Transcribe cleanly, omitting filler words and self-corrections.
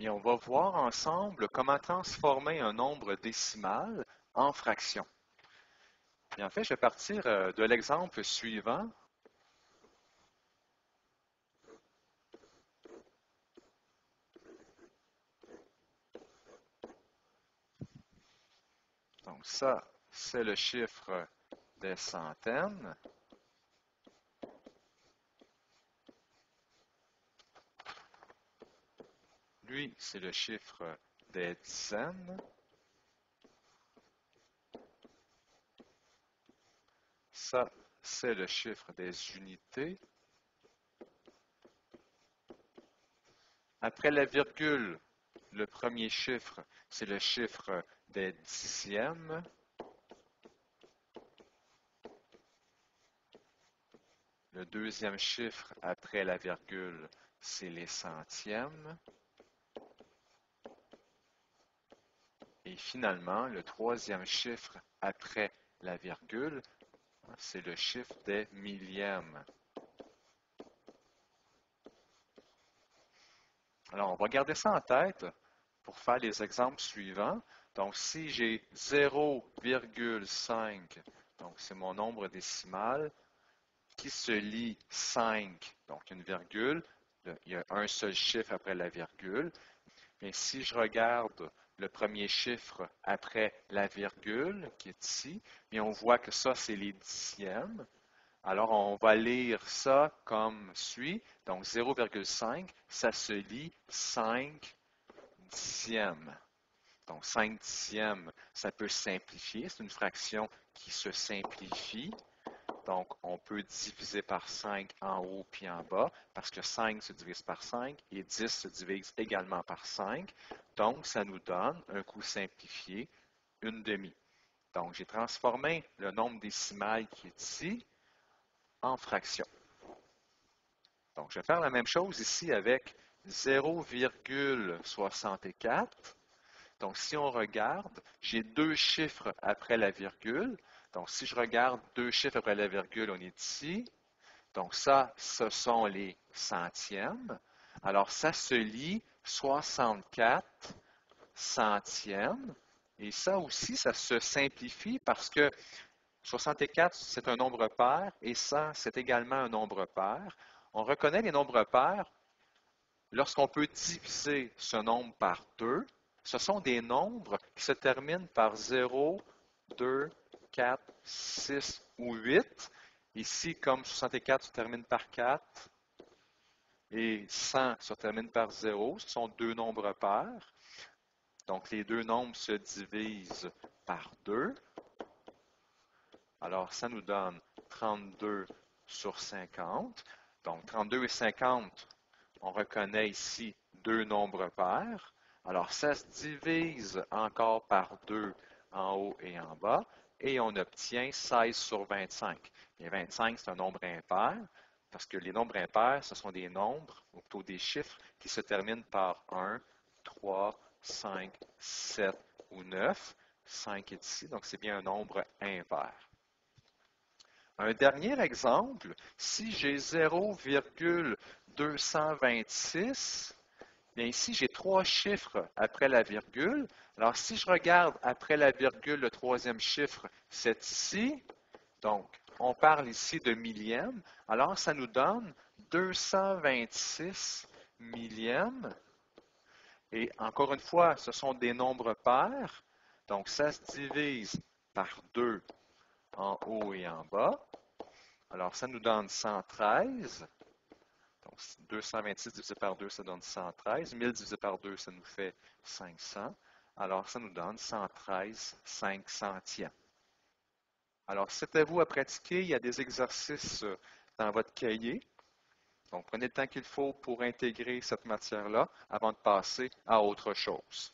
Et on va voir ensemble comment transformer un nombre décimal en fraction. Et en fait, je vais partir de l'exemple suivant. Donc ça, c'est le chiffre des centaines. Lui, c'est le chiffre des dizaines. Ça, c'est le chiffre des unités. Après la virgule, le premier chiffre, c'est le chiffre des dixièmes. Le deuxième chiffre après la virgule, c'est les centièmes. Et finalement, le troisième chiffre après la virgule, c'est le chiffre des millièmes. Alors, on va garder ça en tête pour faire les exemples suivants. Donc, si j'ai 0,5, donc c'est mon nombre décimal, qui se lie 5, donc une virgule, il y a un seul chiffre après la virgule. Mais si je regarde le premier chiffre après la virgule, qui est ici, et on voit que ça, c'est les dixièmes. Alors, on va lire ça comme suit. Donc, 0,5, ça se lit 5 dixièmes. Donc, 5 dixièmes, ça peut simplifier. C'est une fraction qui se simplifie. Donc, on peut diviser par 5 en haut puis en bas, parce que 5 se divise par 5 et 10 se divise également par 5. Donc, ça nous donne un coup simplifié, une demi. Donc, j'ai transformé le nombre décimal qui est ici en fraction. Donc, je vais faire la même chose ici avec 0,64. Donc, si on regarde, j'ai deux chiffres après la virgule. Donc, si je regarde deux chiffres après la virgule, on est ici. Donc, ça, ce sont les centièmes. Alors, ça se lit 64 centièmes. Et ça aussi, ça se simplifie parce que 64, c'est un nombre pair et 100, c'est également un nombre pair. On reconnaît les nombres pairs lorsqu'on peut diviser ce nombre par 2. Ce sont des nombres qui se terminent par 0, 2, 4, 6 ou 8. Ici, comme 64 se termine par 4 et 100 se termine par 0, ce sont deux nombres pairs. Donc, les deux nombres se divisent par 2. Alors, ça nous donne 32 sur 50. Donc, 32 et 50, on reconnaît ici deux nombres pairs. Alors, ça se divise encore par 2 en haut et en bas, et on obtient 16 sur 25. Et 25, c'est un nombre impair, parce que les nombres impairs, ce sont des nombres, ou plutôt des chiffres, qui se terminent par 1, 3, 5, 7 ou 9. 5 est ici, donc c'est bien un nombre impair. Un dernier exemple, si j'ai 0,226, bien ici j'ai trois chiffres après la virgule. Alors si je regarde après la virgule, le troisième chiffre, c'est ici. Donc, on parle ici de millièmes. Alors ça nous donne 226 millièmes. Et encore une fois, ce sont des nombres pairs. Donc, ça se divise par 2 en haut et en bas. Alors, ça nous donne 113. Donc, 226 divisé par 2, ça donne 113. 1000 divisé par 2, ça nous fait 500. Alors, ça nous donne 113 5 centièmes. Alors, c'est à vous à pratiquer. Il y a des exercices dans votre cahier. Donc, prenez le temps qu'il faut pour intégrer cette matière-là avant de passer à autre chose.